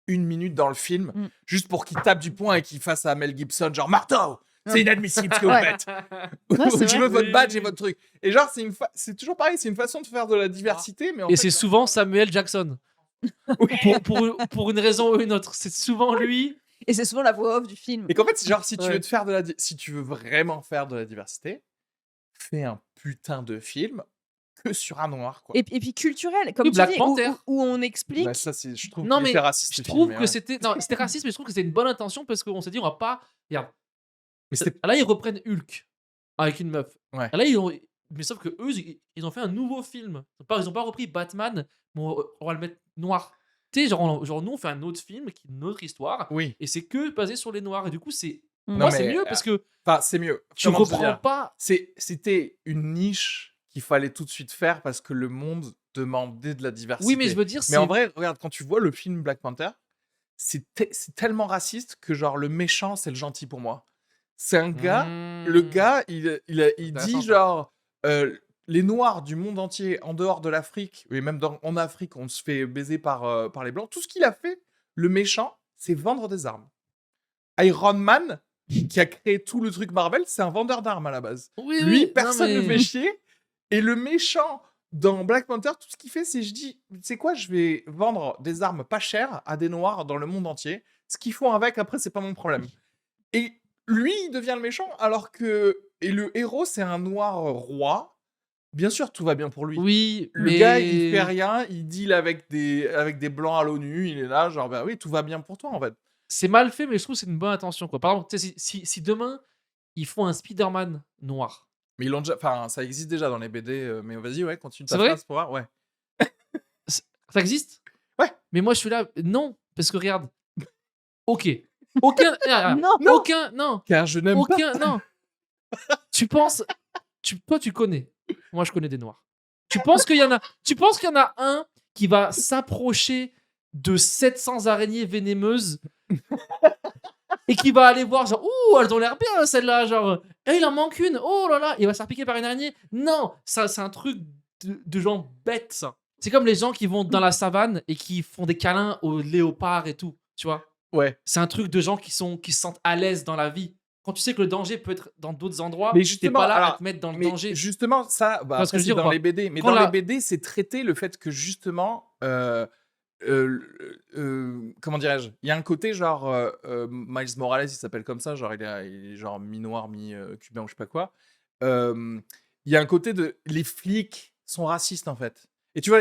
1 minute dans le film, Mm. juste pour qu'il tape du poing et qu'il fasse à Mel Gibson, genre marteau. c'est inadmissible ce que vous Ouais. faites. Ouais, c'est Je vrai. veux votre Oui, badge oui, et votre truc. Et genre, c'est toujours pareil, c'est une façon de faire de la diversité, mais en Et fait, c'est souvent Samuel Jackson. oui. Pour une raison ou une autre. C'est souvent lui. Et c'est souvent la voix off du film. Et qu'en fait, genre, si tu veux Ouais. te faire si tu veux vraiment faire de la diversité, fais un putain de film que sur un noir, quoi. Et puis culturel, comme Oui, tu Black dis, Panther. où on Bah, explique. ça, je trouve Non, qu'il était mais raciste, je ce film, trouve mais que ouais. c'était. Non, c'était raciste, mais je trouve que c'était une bonne intention parce qu'on s'est dit, on va pas. Regarde, Mais c'était. là, ils reprennent Hulk avec une meuf. Ouais. Et là, mais sauf que eux, ils ont fait un nouveau film. Ils ont pas repris Batman, mais on va le mettre noir. Tu sais, genre, nous, on fait un autre film qui est une autre histoire. Oui. Et c'est que basé sur les noirs. Et du coup, c'est. Pour Non, moi, mais, c'est mieux parce que Enfin, c'est mieux. tu Comment te reprends dire pas. C'était une niche qu'il fallait tout de suite faire parce que le monde demandait de la diversité. Oui, mais je veux dire, Mais en c'est. vrai, regarde, quand tu vois le film Black Panther, c'est tellement raciste que genre le méchant, c'est le gentil pour moi. C'est un gars, le gars, il Intéressant, dit ça. genre, les Noirs du monde entier, en dehors de l'Afrique, et même en Afrique, on se fait baiser par les Blancs. Tout ce qu'il a fait, le méchant, c'est vendre des armes. Iron Man, qui a créé tout le truc Marvel, c'est un vendeur d'armes à la base. Oui, Lui, oui. personne ne non, mais... fait chier. Et le méchant, dans Black Panther, tout ce qu'il fait, c'est je dis, tu sais quoi, je vais vendre des armes pas chères à des Noirs dans le monde entier. Ce qu'ils font avec, après, c'est pas mon problème. Et lui, il devient le méchant, alors que... Et le héros, c'est un Noir roi. Bien sûr, tout va bien pour lui. Oui, Le gars, il fait rien, il deal avec des Blancs à l'ONU, il est là, genre, bah oui, tout va bien pour toi, en fait. C'est mal fait, mais je trouve que c'est une bonne intention. Quoi. Par exemple, tu sais, si demain, ils font un Spider-Man noir. Mais ils l'ont déjà... Enfin, ça existe déjà dans les BD, mais vas-y, ouais, continue ta C'est vrai phrase pour voir, ouais. Ça existe Ouais. Mais moi, je suis là. Non, parce que regarde. Ok. Aucun. Non. Aucun. Non. Car je n'aime pas... Aucun. Non. Tu penses. Toi, tu connais. Moi, je connais des noirs. Tu penses qu'il y en a un qui va s'approcher de 700 araignées vénémeuses et qui va aller voir, genre, ouh, elles ont l'air bien, celle-là, genre, il en manque une, oh là là, il va se faire piquer par une araignée. Non, ça, c'est un truc de gens bêtes, ça. C'est comme les gens qui vont dans la savane et qui font des câlins aux léopards et tout, tu vois. Ouais. C'est un truc de gens qui se sentent à l'aise dans la vie. Quand tu sais que le danger peut être dans d'autres endroits, Mais t'es justement, pas là alors, à te mettre dans le mais danger. justement, ça, bah, Parce que après, je veux c'est dire, dans quoi, les BD. Mais quand dans la- les BD, c'est traité le fait que justement, comment dirais-je, il y a un côté genre Miles Morales, il s'appelle comme ça, genre il est genre mi-noir, mi-cubain ou je sais pas quoi. Il y a un côté de les flics sont racistes en fait. Et tu vois,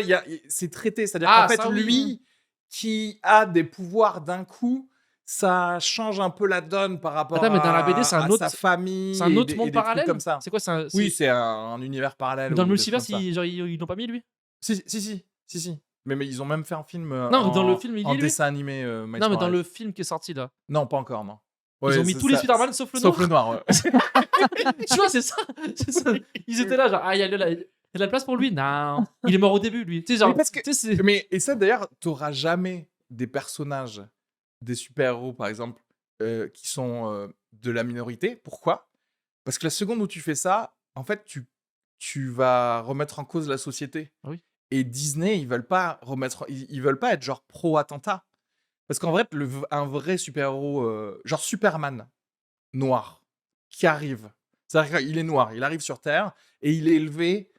c'est traité, c'est-à-dire Ah, qu'en fait ça, oui. lui qui a des pouvoirs d'un coup, ça change un peu la donne par rapport Attends, mais dans la BD, c'est un à autre- sa famille. C'est un autre et monde des trucs parallèle comme ça. C'est quoi ça Oui, c'est un univers parallèle. Dans le ou des trucs multivers, comme ça. ils l'ont pas mis, lui Si. Mais ils ont même fait un film Non, dans le film, il y en est, lui dessin animé. Miles Non, mais dans Morales. le film qui est sorti, là. Non, pas encore, non. Ils Ouais, ont mis c'est tous les ça- Spider-Man sauf le Sauf le noir. noir, ouais. Tu vois, c'est ça. Ils étaient là, genre, ah, il y a de la place pour lui. Non. Il est mort au début, lui. Tu sais, genre, Mais parce que- tu sais, c'est- Mais, et ça, d'ailleurs, t'auras jamais des personnages, des super-héros, par exemple, qui sont de la minorité. Pourquoi? Parce que la seconde où tu fais ça, en fait, tu vas remettre en cause la société. Ah oui. Et Disney, ils veulent pas ils veulent pas être genre pro-attentat. Parce qu'en vrai, un vrai super-héros, genre Superman, noir, qui arrive. C'est-à-dire qu'il est noir, il arrive sur Terre et il est élevé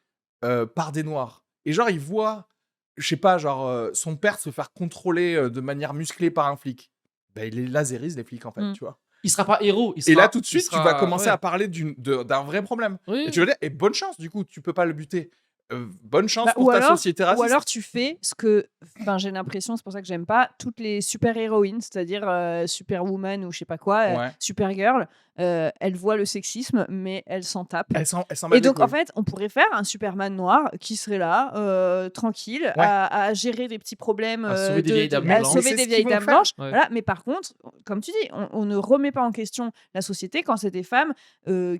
par des noirs. Et genre, il voit, je sais pas, genre, son père se faire contrôler de manière musclée par un flic. Ben, il les lasérise, les flics, en fait, Mm. tu vois. il sera pas héros. Et là, tout de suite, tu vas commencer ouais. à parler d'un vrai problème. Oui. Et tu vas dire, et bonne chance, du coup, tu peux pas le buter. Bonne chance Bah, pour ta société raciste. ou alors tu fais ce que, enfin j'ai l'impression, c'est pour ça que j'aime pas toutes les super héroïnes, c'est-à-dire Superwoman ou je sais pas quoi, Ouais. Supergirl, elles voient le sexisme mais elles s'en tapent. Elle s'en bat Et les donc en couilles. fait, on pourrait faire un Superman noir qui serait là, tranquille, Ouais. à gérer des petits problèmes, À sauver des vieilles dames à blanches. sauver Mais c'est des ce vieilles qu'ils vont dames faire. blanches. Ouais. Voilà. Mais par contre, comme tu dis, on ne remet pas en question la société quand c'est des femmes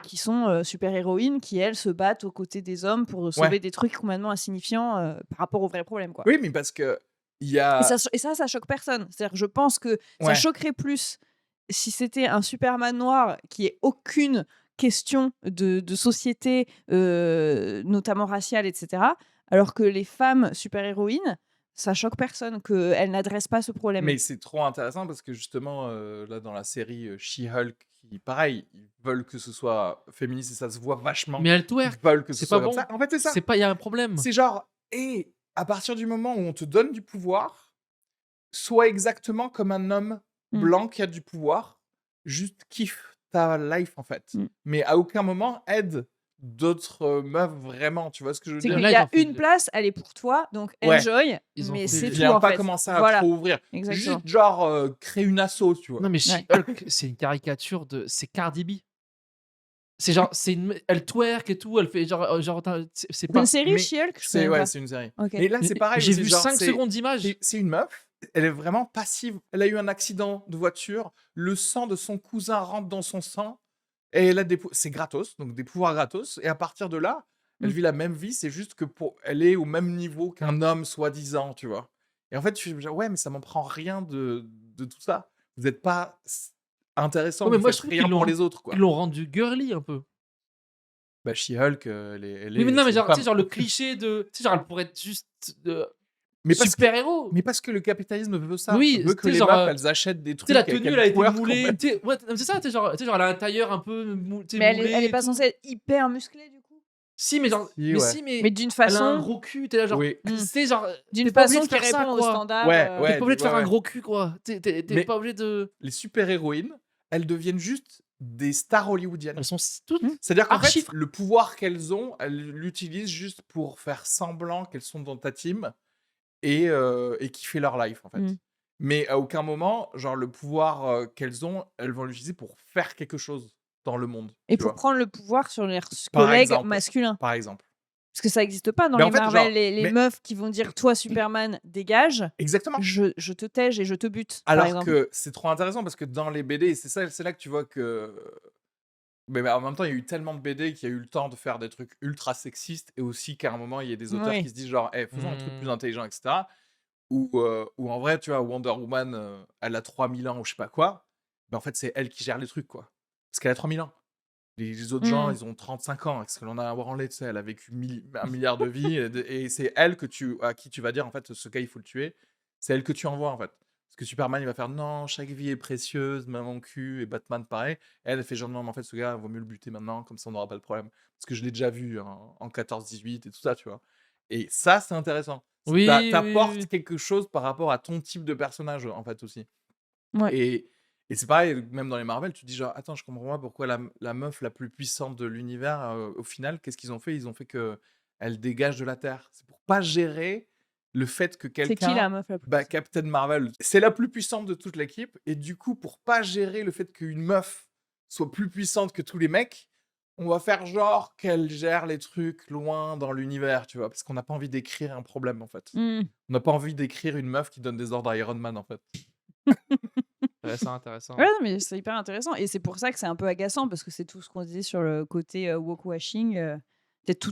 qui sont super héroïnes, qui elles se battent aux côtés des hommes pour sauver des trucs complètement insignifiants par rapport aux vrais problèmes, quoi. Oui, mais parce que il y a. Et ça choque personne. C'est-à-dire que je pense que ça Ouais. choquerait plus si c'était un Superman noir qui ait aucune question de société, notamment raciale, etc. Alors que les femmes super-héroïnes, ça choque personne qu'elles n'adressent pas ce problème. Mais c'est trop intéressant parce que justement, là, dans la série She-Hulk qui, pareil, ils veulent que ce soit féministe et ça se voit vachement. Mais elle Ils twerk, veulent que ce c'est soit pas comme bon. ça. En fait, c'est ça. C'est pas, il y a un problème. C'est genre, et à partir du moment où on te donne du pouvoir, sois exactement comme un homme Mm. blanc qui a du pouvoir, juste kiffe ta life en fait. Mm. Mais à aucun moment aide d'autres meufs vraiment, tu vois ce que je veux C'est dire? qu'il Là, y ils a ont fait une de- place, elle est pour toi, donc Ouais. enjoy, Ils ont mais fait c'est de- tout Viens en pas fait. commencer à Voilà, trop ouvrir. exactement. Juste genre créer une asso, tu vois. Non, mais Ouais. She-Hulk, c'est une caricature de. C'est Cardi B. C'est genre, elle twerk et tout, elle fait genre c'est C'est pas. une série, Mais She-Hulk? Je c'est connais ouais, pas. c'est une série. Ok. Et là, c'est pareil J'ai aussi, vu genre 5 c'est secondes d'image. c'est une meuf, elle est vraiment passive. Elle a eu un accident de voiture, le sang de son cousin rentre dans son sang et elle a c'est gratos, donc des pouvoirs gratos et à partir de là, elle Mm. vit la même vie, c'est juste que elle est au même niveau qu'un homme soi-disant, tu vois. Et en fait, je suis genre, ouais, mais ça m'en prend rien de tout ça. Vous êtes pas intéressant, Ouais, mais vous moi, je faites trouve rien qu'ils pour l'ont les autres, quoi. ils l'ont rendu girly un peu. Bah, She-Hulk, elle Oui, mais est, non, mais c'est une genre, tu sais, femme. genre le cliché de. Tu sais, genre, elle pourrait être juste Mais parce que, super-héros. mais parce que le capitalisme veut ça. Oui, Veut que tu sais, les genre, meufs, elles achètent des Tu trucs sais, la et tenue, qu'elles elle a été twerkent en moulée. même. Tu sais, ouais, c'est ça, tu sais, genre, elle a un tailleur un peu tu sais, Mais moulé elle est et pas tout. censée être hyper musclée du coup? Si, mais genre. Si, Mais ouais. si, Mais mais. d'une Elle a un façon, gros cul, t'es là, genre. Oui. Mm. Tu sais, genre. d'une T'es pas obligé façon de qui faire ça, répond aux quoi. standards. Ouais, T'es ouais, pas obligé de faire ouais. un gros cul, quoi. T'es Mais pas obligé de. les super-héroïnes, elles deviennent juste des stars hollywoodiennes. Elles sont toutes Mm. C'est-à-dire qu'en fait, archi. le pouvoir qu'elles ont, elles l'utilisent juste pour faire semblant qu'elles sont dans ta team et kiffer leur life, en fait. Mm. Mais à aucun moment, genre, le pouvoir qu'elles ont, elles vont l'utiliser pour faire quelque chose dans le monde, Et tu pour vois. prendre le pouvoir sur leurs Par collègues exemple. masculins. Par exemple. Parce que ça n'existe pas dans Mais les en fait, Marvel, genre, les mais meufs qui vont dire toi Superman, dégage, exactement. je te tège et je te bute, par Alors exemple. que c'est trop intéressant parce que dans les BD, c'est là que tu vois que. Mais en même temps, il y a eu tellement de BD qu'il y a eu le temps de faire des trucs ultra sexistes et aussi qu'à un moment, il y a des auteurs qui Oui. se disent genre, hey, faisons un truc plus Hmm. intelligent, etc. Ou en vrai, tu vois, Wonder Woman, elle a 3000 ans ou je sais pas quoi. Mais en fait, c'est elle qui gère les trucs, quoi. Parce qu'elle a 3000 ans. Les autres gens, Mm. ils ont 35 ans. Est-ce que l'on a à branlé, tu sais, elle a vécu 1 milliard de vies. Et c'est elle à qui tu vas dire, en fait, ce gars, il faut le tuer. C'est elle que tu envoies, en fait. Parce que Superman, il va faire non, chaque vie est précieuse, même mon cul, et Batman, pareil. Elle fait genre non, mais en fait, ce gars, il vaut mieux le buter maintenant, comme ça, on n'aura pas de problème. Parce que je l'ai déjà vu en 14-18 et tout ça, tu vois. Et ça, c'est intéressant. Oui, oui, T'apportes oui. quelque chose par rapport à ton type de personnage, en fait, aussi. Ouais. Et c'est pareil, même dans les Marvel, tu te dis genre, attends, je comprends pas pourquoi la meuf la plus puissante de l'univers, au final, qu'est-ce qu'ils ont fait? Ils ont fait que elle dégage de la Terre. C'est pour pas gérer le fait que C'est qui quelqu'un, la meuf la plus puissante? Captain Marvel, c'est la plus puissante de toute l'équipe. Et du coup, pour pas gérer le fait qu'une meuf soit plus puissante que tous les mecs, on va faire genre qu'elle gère les trucs loin dans l'univers, tu vois, parce qu'on n'a pas envie d'écrire un problème, en fait. Mm. On n'a pas envie d'écrire une meuf qui donne des ordres à Iron Man, en fait. Intéressant. Ouais, non, mais c'est hyper intéressant. Et c'est pour ça que c'est un peu agaçant, parce que c'est tout ce qu'on disait sur le côté woke-washing.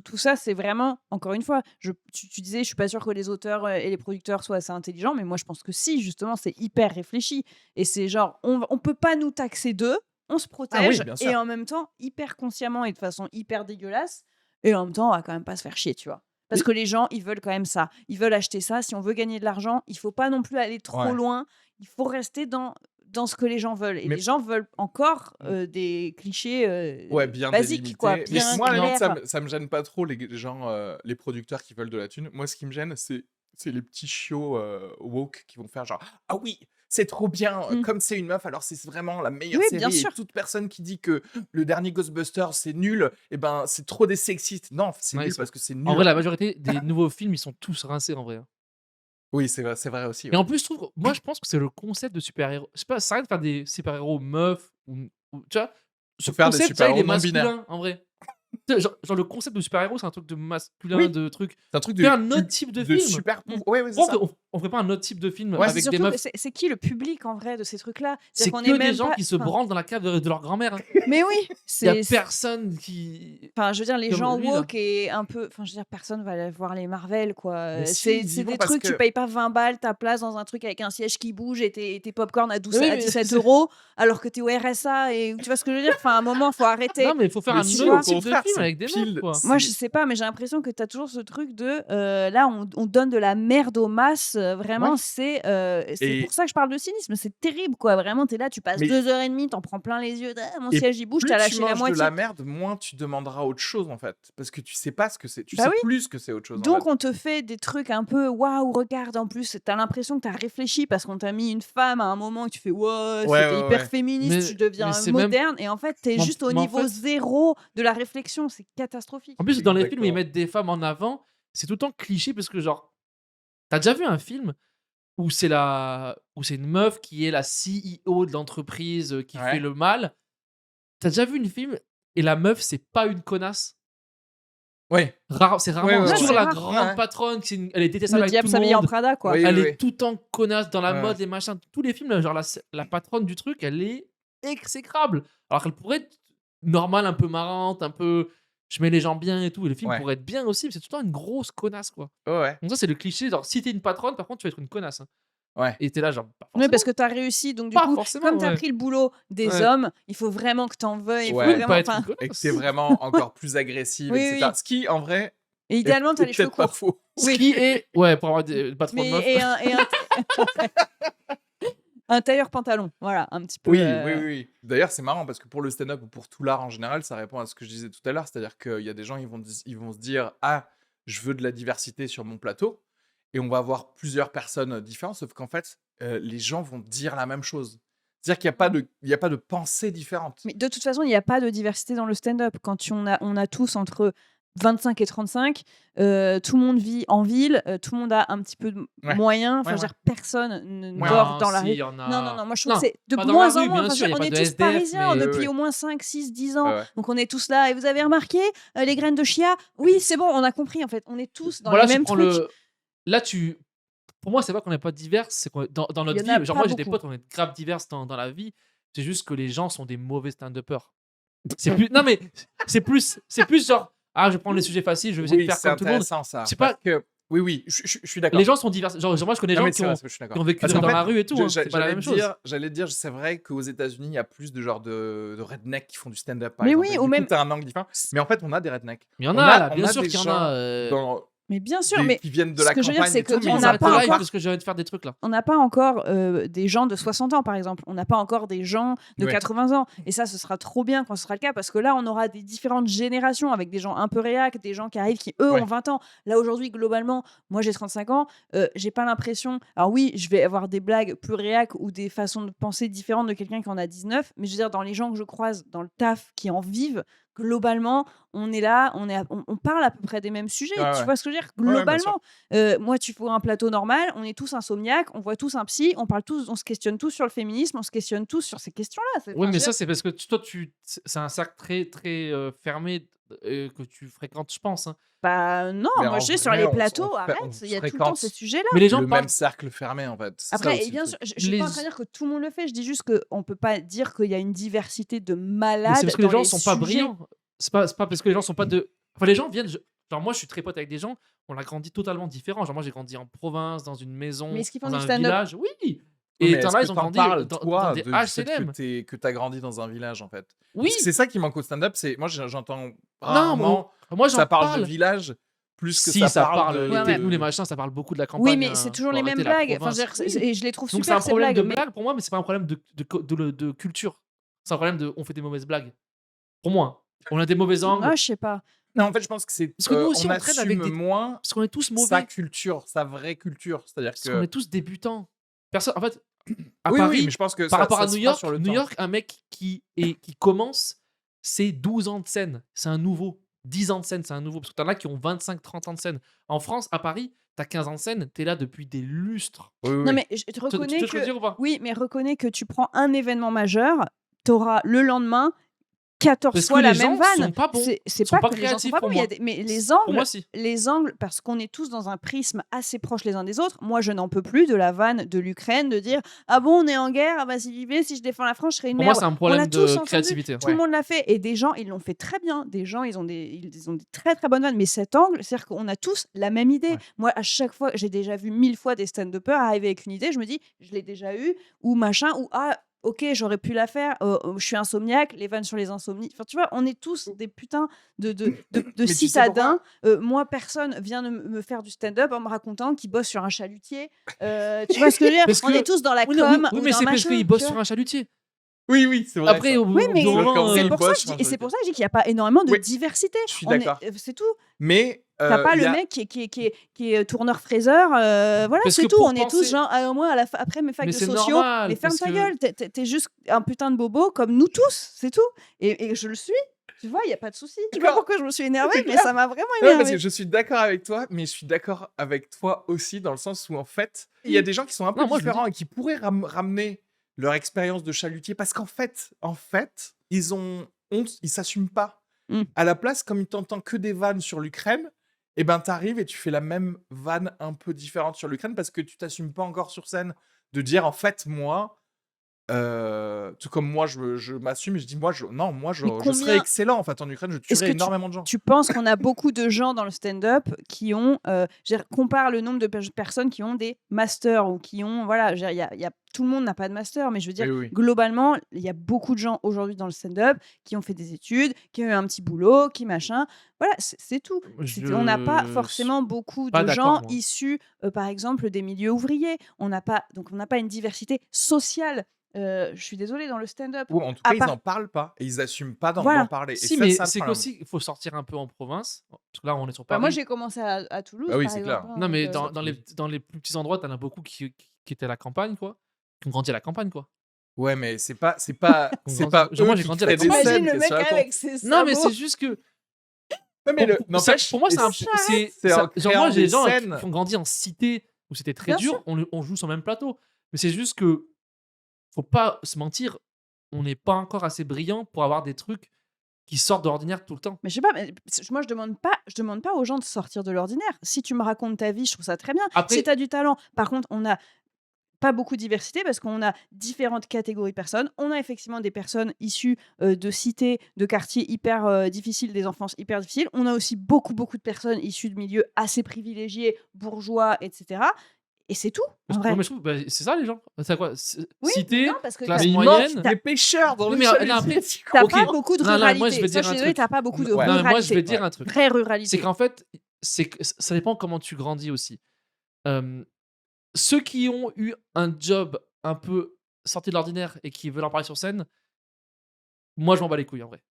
Tout ça, c'est vraiment, encore une fois, tu disais, je suis pas sûre que les auteurs et les producteurs soient assez intelligents, mais moi, je pense que si, justement, c'est hyper réfléchi. Et c'est genre, on peut pas nous taxer d'eux, on se Ah oui, protège, bien et sûr. en même temps, hyper consciemment et de façon hyper dégueulasse, et en même temps, on va quand même pas se faire chier, tu vois. Parce Mais- que les gens, ils veulent quand même ça. Ils veulent acheter ça. Si on veut gagner de l'argent, il faut pas non plus aller trop Ouais. loin. Il faut rester dans ce que les gens veulent. Et Mais- les gens veulent encore Mm. des clichés Ouais, bien basiques, quoi. délimité. Mais Bien moi, à la limite, clairs. ça me gêne pas trop les gens, les producteurs qui veulent de la thune. Moi, ce qui me gêne, c'est les petits chiots woke qui vont faire genre ah oui, c'est trop bien, Mm. comme c'est une meuf, alors c'est vraiment la meilleure Oui, série. bien Et sûr. toute personne qui dit que le dernier Ghostbusters c'est nul, et ben c'est trop des sexistes. Non, c'est Ouais, nul parce que c'est nul. En vrai, la majorité des nouveaux films, ils sont tous rincés en vrai. Oui, c'est vrai aussi. Et Ouais. en plus, moi, je pense que c'est le concept de super-héros. C'est pas, ça arrête de faire des super-héros meufs tu vois. Ce Faut faire des concept, ça, il est super-héros non binaires. masculin en vrai. Tu sais, genre le concept de super-héros, c'est un truc de masculin, Oui. de truc. C'est un truc Fais un autre type de film. super pouvoir. Ouais, c'est Pourquoi ça. on ferait pas un autre type de film Ouais, C'est avec des surtout meufs? c'est qui le public en vrai de ces trucs-là? C'est C'est-à-dire qu'on que est des même gens pas. qui se Enfin, branlent dans la cave de leur grand-mère. mais oui, Il y a c'est. personne qui. Enfin, je veux dire, les Comme gens lui, là. woke et un peu. Enfin, je veux dire, personne va aller voir les Marvel, quoi. Mais si, C'est ils y vont des parce trucs, tu que payes pas 20 balles ta place dans un truc avec un siège qui bouge et tes popcorn à, 12, Oui, à mais 17 c'est- euros, alors que t'es au RSA et tu vois ce que je veux dire? Enfin, à un moment, faut arrêter. Non, mais il faut faire Mais un si, autre au type de contraire, film c'est avec des meufs, pile, quoi. Moi, je c'est sais pas, mais j'ai l'impression que tu as toujours ce truc de là, on donne de la merde aux masses. Vraiment, ouais. c'est pour Et ça que je parle de cynisme. C'est terrible, quoi. Vraiment, tu es là, tu passes mais 2 heures et demie, t'en prends plein les yeux. Ah, mon et siège, il bouge, plus t'as tu lâché la manges de moitié. la merde, moins tu demanderas autre chose en fait, parce que tu sais pas ce que c'est, tu Bah sais oui. plus ce que c'est autre chose en Donc, fait. on te fait des trucs un peu waouh, regarde. En plus, t'as l'impression que t'as réfléchi parce qu'on t'a mis une femme à un moment et tu fais ouais, Ouais, c'était ouais, hyper ouais. féministe, tu Mais deviens c'est même. moderne. Et en fait, t'es juste au Mais en niveau fait, zéro de la réflexion. C'est en catastrophique. plus, dans les films, ils Exactement. mettent des femmes en avant. C'est tout le temps cliché parce que, genre, t'as déjà vu un film où c'est une meuf qui est la CEO de l'entreprise qui fait Ouais. le mal. T'as déjà vu une film et la meuf, c'est pas une connasse. Ouais. C'est Ouais, rarement. ouais, C'est Ouais, toujours c'est ouais. la rare. grande Ouais. patronne, elle est détestable Le avec tout diable le s'habille en monde. Prada, quoi. Oui, Elle oui, est oui. tout le temps connasse dans la Ouais, mode, ouais. les machins. Tous les films, là, genre la patronne du truc, elle est exécrable. Alors qu'elle pourrait être normale, un peu marrante, un peu. Je mets les gens bien et tout. Et le film Ouais. pourrait être bien aussi, mais c'est tout le temps une grosse connasse, quoi. Ouais, ouais. Donc, ça, c'est le cliché. Genre, si t'es une patronne, par contre, tu vas être une connasse, hein. Ouais. Et t'es là, genre, pas Oui, parce forcément. que tu as réussi. Donc, du Pas coup, forcément, comme tu as ouais. pris le boulot des Ouais. hommes, il faut vraiment que tu en veuilles. Il faut Oui, Ouais. vraiment. pas être une Enfin, Et que t'es connasse. vraiment encore plus agressive, oui, etc. oui. Ce qui, en vrai, Et idéalement, tu as les cheveux peut-être pas courts. faux. Ce Oui. qui est. Ouais, pour avoir pas trop de Mais meufs. un tailleur pantalon. Voilà, un petit peu. Oui, oui, oui, oui. D'ailleurs, c'est marrant parce que pour le stand-up ou pour tout l'art en général, ça répond à ce que je disais tout à l'heure. C'est-à-dire qu'il y a des gens, ils vont se dire: «Ah, je veux de la diversité sur mon plateau» et on va avoir plusieurs personnes différentes, sauf qu'en fait, les gens vont dire la même chose. C'est-à-dire qu'il y a pas de pensée différente. Mais de toute façon, il n'y a pas de diversité dans le stand-up. On a tous entre 25 et 35, tout le monde vit en ville, tout le monde a un petit peu de Ouais, moyens. Enfin, ouais, je veux ouais. dire, personne ne Ouais, dort Non, dans la si, rue. il y en Non, non, a. non, moi je trouve que Non, c'est de pas dans la moins en rue, moins. bien Enfin, sûr, il y a on pas est de tous SDF, parisiens mais. Oui, depuis oui. au moins 5, 6, 10 Ouais, ans. ouais. Donc on est tous là. Et vous avez remarqué les graines de chia? Oui, c'est bon, on a compris en fait. On est tous dans Voilà, les tu mêmes prends trucs. le. Là, tu. Pour moi, c'est pas qu'on n'est pas divers, c'est qu'on dans Il y notre en a vie. Genre, pas moi, j'ai des beaucoup. potes, on est grave divers dans la vie. C'est juste que les gens sont des mauvais stand-uppers. C'est plus. Non, mais c'est plus genre. Ah, je prends les sujets faciles, je vais essayer de Oui, faire c'est comme tout le monde. intéressant ça. C'est Parce pas. que oui, oui, je suis Les d'accord. gens sont divers. Genre, moi, je connais des Non, gens mais c'est vrai, je suis qui d'accord. ont vécu Parce qu'en dans fait, la rue et tout, hein. C'est pas la j'allais même te chose. j'allais te dire, c'est vrai qu'aux États-Unis, il y a plus de genre de rednecks qui font du stand-up, par Mais exemple. oui, Et ou du coup, même. tu as un angle différent. Mais en fait, on a des rednecks. Mais il y en On a, là, on bien a sûr des qu'il y en gens a. Mais bien sûr, mais qui viennent de ce la que je veux dire, campagne c'est et tout, que mais on On ils n'a s'arrête pas le apportent live encore. parce que j'ai envie de faire des trucs là. On n'a pas encore des gens de 60 ans, par exemple. On n'a pas encore des gens de Ouais. 80 ans. Et ça, ce sera trop bien quand ce sera le cas, parce que là, on aura des différentes générations avec des gens un peu réac, des gens qui arrivent qui, eux, Ouais. ont 20 ans. Là, aujourd'hui, globalement, moi, j'ai 35 ans. J'ai pas l'impression. Alors, oui, je vais avoir des blagues plus réac ou des façons de penser différentes de quelqu'un qui en a 19. Mais je veux dire, dans les gens que je croise dans le taf qui en vivent, globalement, on est là, on parle à peu près des mêmes sujets. Ouais, Tu ouais. vois ce que je veux dire? Ouais, ouais, bien sûr. Globalement. Moi, tu vois un plateau normal, on est tous insomniaques, on voit tous un psy, on parle tous, on se questionne tous sur le féminisme, on se questionne tous sur ces questions-là. Oui, Enfin, mais je veux ça, dire, c'est parce que toi, c'est un cercle très, très fermé que tu fréquentes, je pense, hein. bah non, Mais moi en je sais, sur vrai, les on plateaux, on arrête, il y a tout le temps ces fréquente sujets-là. Mais les gens le parlent. même cercle fermé, en fait. C'est ça Après, et aussi le bien truc. sûr, je suis pas en train de dire que tout le monde le fait, je dis juste qu'on peut pas dire qu'il y a une diversité de Mais c'est malades parce que les dans gens les sont pas sujets. brillants. C'est pas parce que les gens sont pas de. Enfin, les gens viennent. Genre, moi, je suis très pote avec des gens, on a grandi totalement différent. Genre, moi, j'ai grandi en province, dans une Mais maison, est-ce qu'ils font dans du un stand-up? village. Oui! Oui, Et mais t'en est-ce as, que ils ont t'en grandi parles, dans toi, des du fait HLM. que t'as grandi dans un village, en fait? Parce Oui! que c'est ça qui manque au stand-up, c'est moi, j'entends Non, rarement moi, que j'en ça parle de parle. village plus que Si, ça ça parle parle. Les Ouais, ouais. technos, les de machins, ça parle beaucoup de la Oui, campagne, mais c'est hein. toujours Faut les arrêter mêmes la blagues. Enfin, province. je veux dire, Oui. et je les trouve Donc, c'est un super ces problème blagues. de blague pour moi, mais c'est pas un problème de culture. C'est un problème de on fait des mauvaises blagues. Pour moi. On a des mauvais angles. Ah, je sais pas. non, en fait, je pense que c'est, Parce que nous aussi, on on traîne avec assume des. moins Parce qu'on est tous sa mauvais. culture, sa vraie culture. C'est-à-dire Parce qu'on que est tous débutants. Personne. En fait, à oui, oui, mais Paris, je pense que par rapport ça à se New fera sur York, le New temps. York, un mec qui commence, c'est 12 ans de scène. C'est un nouveau. 10 ans de scène, c'est un nouveau. Parce que t'en as qui ont 25, 30 ans de scène. En France, à Paris, t'as 15 ans de scène, t'es là depuis des lustres. Oui, oui, Non, oui. mais je te Tu reconnais vois ce que je veux que. dire ou pas? Oui, mais reconnais que tu prends un événement majeur, t'auras le lendemain 14 Parce que fois la les même gens vanne. sont pas bons. C'est Sont pas pas que les gens sont créatifs pas pour bons, il y a moi. mais Pour moi, si. les angles, parce qu'on est tous dans un prisme assez proche les uns des autres. Moi, je n'en peux plus de la vanne de l'Ukraine, de dire ah bon, on est en guerre, ah bah si j'y vais, si je défends la France, je serai une Pour moi, merde. c'est un On l'a problème tous de entendu, créativité. tout le monde l'a fait, et des gens ils l'ont fait très bien. Des gens ils ont des très très bonnes vannes, mais cet angle, c'est-à-dire qu'on a tous la même idée. Ouais. Moi, à chaque fois, j'ai déjà vu 1000 fois des stand-uppers arriver avec une idée, je me dis je l'ai déjà eu ou machin ou ah OK, j'aurais pu la faire, je suis insomniaque, les vannes sur les insomnies. Enfin, tu vois, on est tous des putains de Mais tu sais citadins. pourquoi? Moi, personne vient de me faire du stand-up en me racontant qu'il bosse sur un chalutier. Tu vois ce que je veux dire? Parce On est que tous dans la oui, non, oui, com oui, ou mais dans c'est parce machin, qu'il tu bosse vois? sur un chalutier. Oui, c'est vrai Après, ça. au Oui, bout mais d'un Je moment, reconnais, c'est il pour ça bosse que je sur dis un et c'est jeu pour vidéo. ça que je dis qu'il y a pas énormément de Oui, diversité. je suis On est d'accord. c'est tout. Mais Tu pas il y le a mec qui est tourneur-fraiseur, voilà, parce que c'est tout. pour On est tous penser genre: «Ah moi après mes facs mais de c'est sociaux», mais normal ferme parce ta que gueule, tu es juste un putain de bobo comme nous tous, c'est tout et je le suis, tu vois? Il y a pas de souci. Je sais pas d'accord, pourquoi je me suis énervée, c'est mais clair. ça m'a vraiment Non, parce que énervée. je suis d'accord avec toi, mais je suis d'accord avec toi aussi dans le sens où, en fait, il y a des gens qui sont un peu non, moi je me dis différents et qui pourraient ramener leur expérience de chalutier parce qu'en fait, ils s'assument pas. Mmh. À la place, comme ils t'entendent que des vannes sur l'Ukraine, eh ben, t'arrives et tu fais la même vanne un peu différente sur l'Ukraine parce que tu t'assumes pas encore sur scène de dire, en fait, moi, tout comme moi, je m'assume et je dis, moi, non, moi, Mais je serais combien excellent, en fait, en Ukraine, je est-ce tuerais que énormément de gens. tu penses qu'on a beaucoup de gens dans le stand-up qui ont, je veux dire, compare le nombre de personnes qui ont des masters ou qui ont voilà, je veux dire, il y a tout le monde n'a pas de master, mais je veux dire, Oui, oui. globalement, il y a beaucoup de gens aujourd'hui dans le stand-up qui ont fait des études, qui ont eu un petit boulot, qui machin. Voilà, c'est tout. On n'a pas je suis forcément beaucoup pas de d'accord gens moi. issus, par exemple, des milieux ouvriers. On n'a pas une diversité sociale, je suis désolée, dans le stand-up. Ou en tout À cas, ils part en parlent pas et ils assument pas d'en voilà. parler et Si, c'est mais ça le c'est problème. qu'aussi il faut sortir un peu en province, parce que là on est sur Bah, moi, Paris. j'ai commencé à Bah Toulouse, oui, par c'est exemple, clair. hein, Non, donc mais C'est à dans les plus petits endroits, tu en as beaucoup qui étaient à la campagne quoi, qui ont grandi à la campagne quoi. Ouais, mais c'est pas Genre eux moi j'ai qui grandi à la créent des campagne. j'imagine scènes, le qu'est-ce que mec tu racontes? avec ses Non, mais sabots. c'est juste que Non, mais pour moi, et c'est en genre moi créant j'ai des des gens scènes. qui ont grandi en cité où c'était très Bien sûr. dur, on joue sur le même plateau. Mais c'est juste que faut pas se mentir, on n'est pas encore assez brillant pour avoir des trucs qui sortent de l'ordinaire tout le temps. Mais je sais pas, mais moi, je demande pas aux gens de sortir de l'ordinaire. Si tu me racontes ta vie, je trouve ça très bien. Si Après tu as du talent, par contre, on a pas beaucoup de diversité parce qu'on a différentes catégories de personnes. On a effectivement des personnes issues, de cités, de quartiers hyper, difficiles, des enfances hyper difficiles. On a aussi beaucoup, beaucoup de personnes issues de milieux assez privilégiés, bourgeois et cetera et c'est tout, parce en que ouais, vrai. mais je trouve, c'est ça les gens. C'est quoi? Oui, mais non, Cité, parce que classe Mais ils mangent moyenne. des pêcheurs dans Oui, les mais non, chalutiers. après, Tu tu comprends? pas OK. beaucoup de Non, non, moi je ruralité. vais Ça, dire je suis un désolée, tu truc. pas beaucoup de Ouais. Non, mais moi je vais ruralité. dire Ouais. un truc. Vraie C'est ruralité. qu'en fait, c'est que ça dépend comment tu grandis aussi. Hem, Ceux qui ont eu un job un peu sorti de l'ordinaire et qui veulent en parler sur scène, moi je m'en bats les couilles en vrai.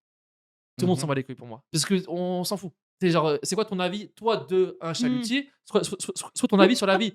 Tout le monde s'en Mmh. bat les couilles pour moi. Parce qu'on s'en fout. C'est genre, c'est quoi ton avis, toi, de un Mmh. chalutier? Soit ton avis sur la vie.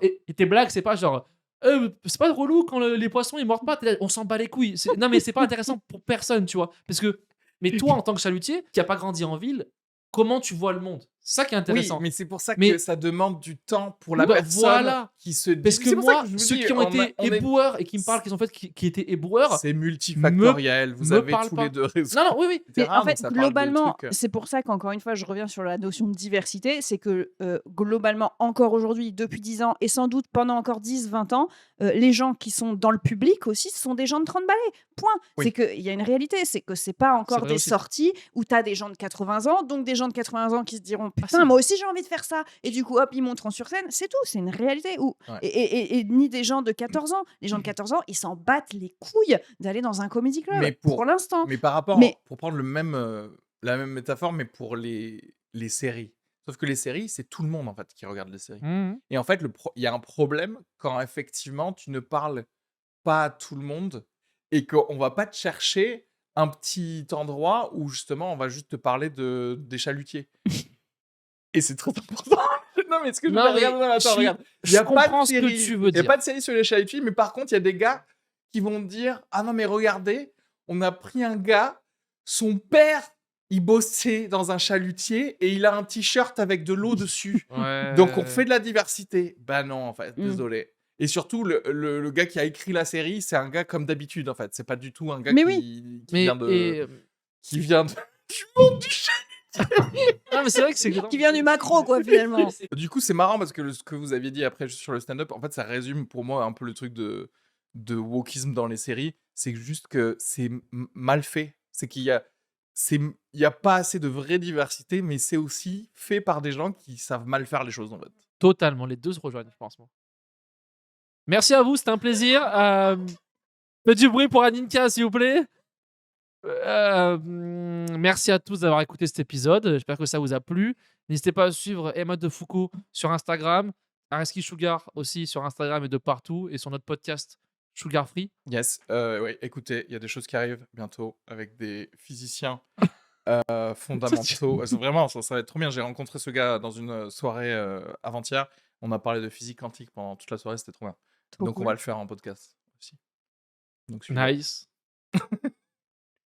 Et tes blagues, c'est pas genre, c'est pas relou quand les poissons ils mordent pas. T'es là, on s'en bat les couilles. Non, mais c'est pas intéressant pour personne, tu vois. Parce que, mais toi, en tant que chalutier, qui a pas grandi en ville, comment tu vois le monde? C'est ça qui est Oui, intéressant. mais c'est pour ça que Mais ça demande du temps pour la bah, personne voilà. qui se dit Parce que c'est pour ça moi, que je vous ceux dis, qui ont été on est éboueurs et qui me parlent qu'ils ont fait, qui étaient éboueurs, c'est me, multifactoriel, vous me avez parlent tous les pas. 2 raisons, Non, non, oui, oui. Mais etc. en Donc fait, ça parle de globalement, trucs, c'est pour ça qu'encore une fois, je reviens sur la notion de diversité, c'est que globalement, encore aujourd'hui, depuis 10 ans, et sans doute pendant encore 10, 20 ans, les gens qui sont dans le public aussi, ce sont des gens de 30 balais. Point. Oui. C'est qu'il y a une réalité, c'est que c'est pas C'est encore vrai des aussi. sorties où tu as des gens de 80 ans, donc des gens de 80 ans qui se diront Ah putain, si. moi aussi j'ai envie de faire ça. Et du coup, hop, ils monteront sur scène. C'est tout, c'est une réalité. Ouais. Et ni des gens de 14 ans. Les gens de 14 ans, ils s'en battent les couilles d'aller dans un comedy club, Mais pour l'instant. mais par Mais rapport pour prendre la même métaphore, mais pour les séries. Sauf que les séries, c'est tout le monde, en fait, qui regarde les séries Mhm. et en fait, il y a un problème quand effectivement tu ne parles pas à tout le monde et qu'on va pas te chercher un petit endroit où justement on va juste te parler des chalutiers et c'est très important. Non, mais ce que je veux Non, dire, mais regarde, non, attends, regarde. Il y je a pas de comprends ce que série tu veux il y a dire. pas de série sur les chalutiers, mais par contre, il y a des gars qui vont te dire: «Ah non, mais regardez, on a pris un gars, son père, il bossait dans un chalutier et il a un t-shirt avec de l'eau dessus. Donc on fait de la diversité». Bah non, en fait, Mmh. désolé. Et surtout, le gars qui a écrit la série, c'est un gars comme d'habitude, en fait. C'est pas du tout un gars Mais oui. qui Mais vient de et qui vient de du monde du chat. non, mais c'est vrai que c'est Qui vient du macro, quoi, finalement. Du coup, c'est marrant parce que ce que vous aviez dit après sur le stand-up, en fait, ça résume pour moi un peu le truc de wokisme dans les séries. C'est juste que c'est mal fait. C'est qu'il y a, il y a pas assez de vraie diversité, mais c'est aussi fait par des gens qui savent mal faire les choses, en fait. totalement, les deux se rejoignent, je pense. Moi. Merci à vous, c'était un plaisir. Faites du bruit pour Aninka, s'il vous plaît. Merci à tous d'avoir écouté cet épisode. J'espère que ça vous a plu. N'hésitez pas à suivre Emma de Foucault sur Instagram, Areski Sugar aussi sur Instagram et de partout, et sur notre podcast Sugar Free. Yes. Ouais, écoutez, il y a des choses qui arrivent bientôt avec des physiciens fondamentaux. Vraiment, ça va être trop bien. J'ai rencontré ce gars dans une soirée avant-hier. On a parlé de physique quantique pendant toute la soirée. C'était trop bien. Trop Donc, on cool. va le faire en podcast aussi. Donc, suivez. Nice.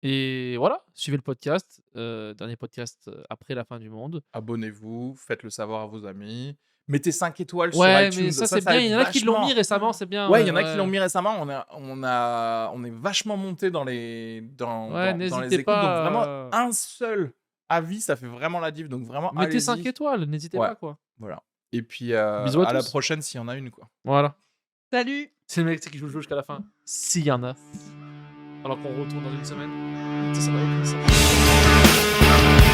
Et voilà, suivez le podcast. Dernier podcast après la fin du monde. Abonnez-vous, faites-le savoir à vos amis. Mettez 5 étoiles sur Ouais, iTunes. mais ça c'est bien. aide Il y en a qui l'ont vachement. mis récemment, c'est bien. Ouais, il y en a qui l'ont mis récemment. On est vachement monté dans les, Ouais, dans les n'hésitez écoutes. Donc, pas. vraiment, un seul avis, ça fait vraiment la diff. Donc, vraiment, Mettez 5 allez-y. étoiles, n'hésitez Ouais. pas quoi. Voilà. Et puis, Bisous à à la tous. prochaine s'il y en a une, quoi. Voilà. Salut. C'est le mec qui joue le jeu jusqu'à la fin. S'il y en a. Alors qu'on retourne dans une semaine. Ça n'a aucun sens.